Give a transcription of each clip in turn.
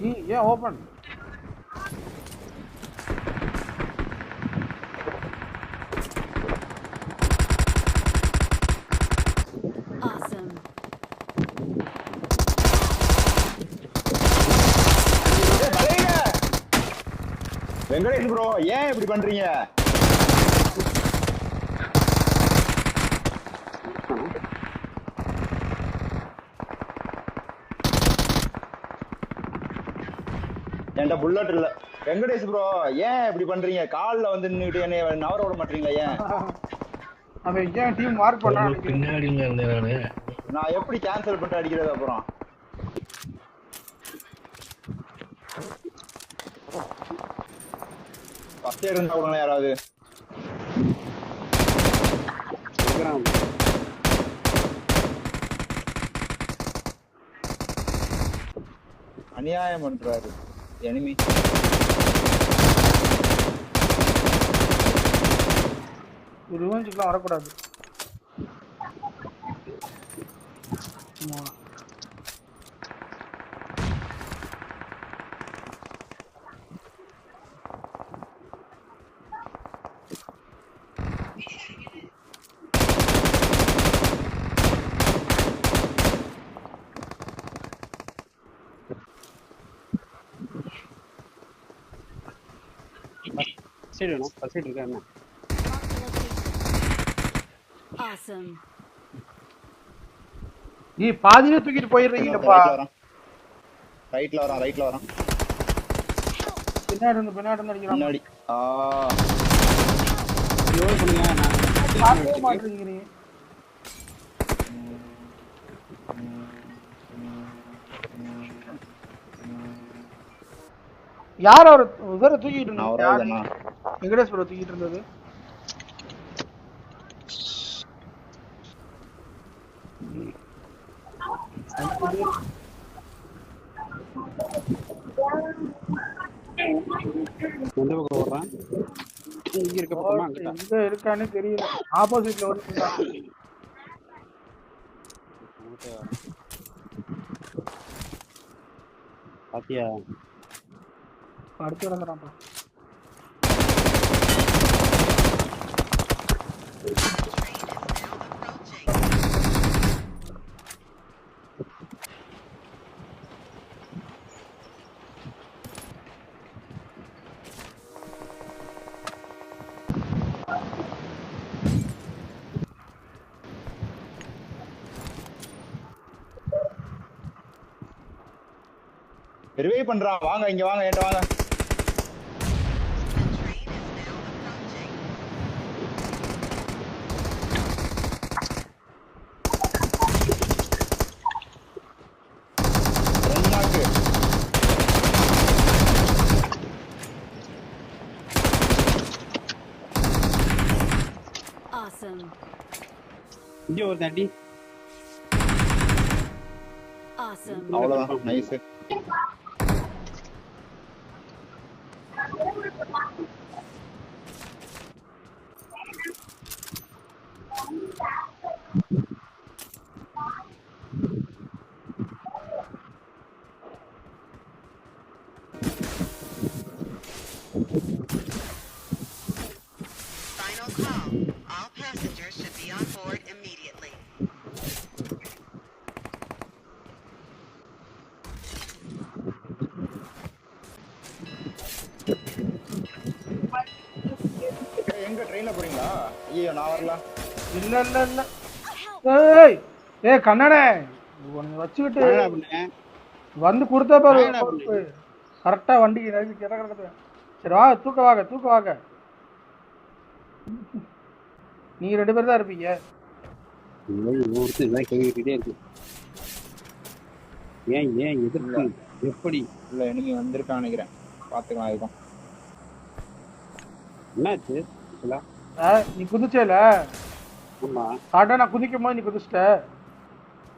ஏன் open Awesome. Venkatesh bro ஏன் இப்படி பண்றீங்க? என்கிட்ட புல்லட் இல்ல. வெங்கடேஷ் ப்ரோ ஏன் இப்படி பண்றீங்க? கால்ல வந்து நின்னுட்டு என்னைய நவர விட மாட்டீங்களா? ஏன் அவன் ஏன் டீம் மார்க் பண்ணா பின்னாடில இருந்தேன் நானு. நான் எப்படி கேன்சல் பண்ணிட்டு அடிக்கிறது அப்புறம்? ஃபர்ஸ்ட் எய்ட் இருந்தா விடுங்களேன் யாராவது. அநியாயம் பண்றாரு எனிமி. ரிவெஞ்சுக்குலாம் வரக்கூடாது. Awesome. நீ பாதியில தூக்கிட்டு போயிடுறீங்கப்பா. ரைட்ல வரான். பின்னாடி இருந்து அடிக்கிறான். முன்னாடி. பார்க்கவே மாட்டீங்க நீ. யார் அவர் இவரை தூக்கிட்டு இருந்தாங்க? வெங்கடேஷ் ப்ரோ தூக்கிட்டு இருந்தது. எங்க இருக்கான்னு தெரியல. ஆப்போசிட்ல வந்து பாத்தியா அடுத்து வந்துடுறான்ப்பா. ரிவைவ் பண்றான். வாங்க இங்க வாங்க, என்கிட்ட வாங்க. Awesome. இங்க ஒரு தட்டி. Awesome. அவ்வளவுதான். Nice. Final call. All passengers should be on board immediately. எங்க ட்ரெயின்ல போறீங்களா? ஐயோ நான் வரல. இல்ல ஏய் ஏய் கண்ணனே உன்னை வச்சுக்கிட்டு வந்து கொடுத்தா பாரு. கரெக்டா வண்டிக்கு இறக்குறது. சரி வாங்க, தூக்க வாங்க. நீங்க 2 பேர் தான் இருப்பீங்க. ஏன் எதிர்ப்பு எப்படி இல்ல எனக்கு வந்திருக்கான்னு நினைக்கிறேன். பாத்துக்கலாம். இதுதான் என்னாச்சு? நீ குதிச்சேல? ஆமா. காட்டா நான் குதிக்கும் போது நீ குதிச்சிட்ட.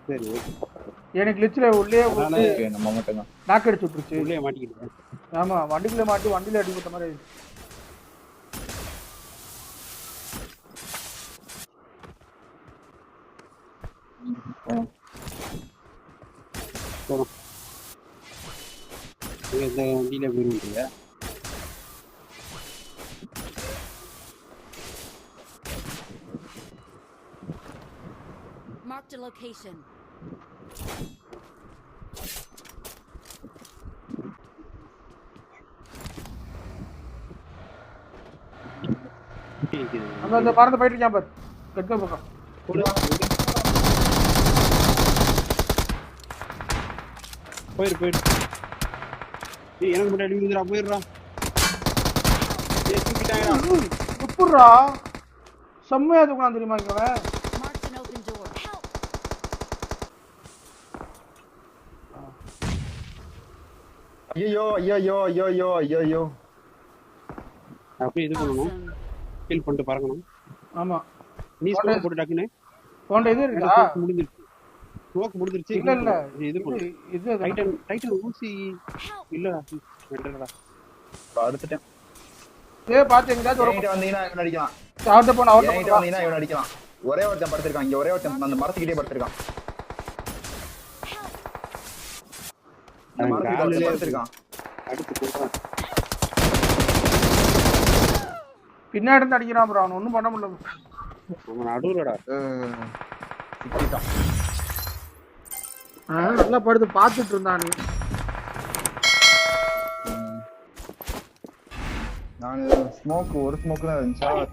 சரி. எனக்கு லிச்சில உள்ளே நம்ம மட்டும் தான் நாக்கு அடிச்சு விட்டுருச்சு. உள்ளே மாட்டிக்கிட்டேன். ஆமா, வண்டிக்குள்ள மாட்டி வண்டியில அடிபட்ட மாதிரி ஆயிடுச்சு. இந்த வண்டியில போயிருந்தீங்க. Marked a location. அந்த பறந்து போயிட்டு இருக்கான் பாரு. கெட்க பக்கம். போயிரு. ஏய் எனக்கு முன்னாடி விழுந்துடா, போயிடுறா. ஏய் தூக்கிட்டாங்கடா. உப்புறா. செம்மையா தூக்கலாம் தெரியுமா இங்க? Marked an open door. Help! ஐயோ. அப்படியே இது பண்ணணும். Awesome. கில் பண்ணிட்டு பறக்கணும். ஆமா. நீ ஸ்மோக் போட்டு டக்குன்னு. போண்ட இது இருக்கா? முடிஞ்சிருச்சு. ஸ்மோக் முடிஞ்சிருச்சு. இல்ல. இது பண்ணு. இது டைட்டன் ஊசி இல்லடா. வெண்டடா. அடுத்துட்டேன். ஏய் பாத்து எங்கடா ஒரு என்கிட்ட வந்தீங்கன்னா இவன் அடிக்கலாம். அவர்ட்ட போனா என்கிட்ட வந்தீங்கன்னா இவன் அடிக்கலாம். ஒரே ஒருத்தன் படுத்திருக்கான். இங்க ஒரே ஒருத்தன் அந்த மரத்துக்கிட்டே படுத்திருக்கான். அந்த மரத்துக்கிட்டே படுத்திருக்கான். அடுத்து போறான். பின்னாடி இருந்து அடிக்கிறான் ப்ரோ. அவன் ஒண்ணும் பண்ண முடியல. அவன் நடுவுலடா. சிக்கிட்டான். நல்லா படுத்து பாத்துட்டு இருந்தான். நான் ஸ்மோக் ஒரு ஸ்மோக் தான் இருந்துச்சா தெரியும்.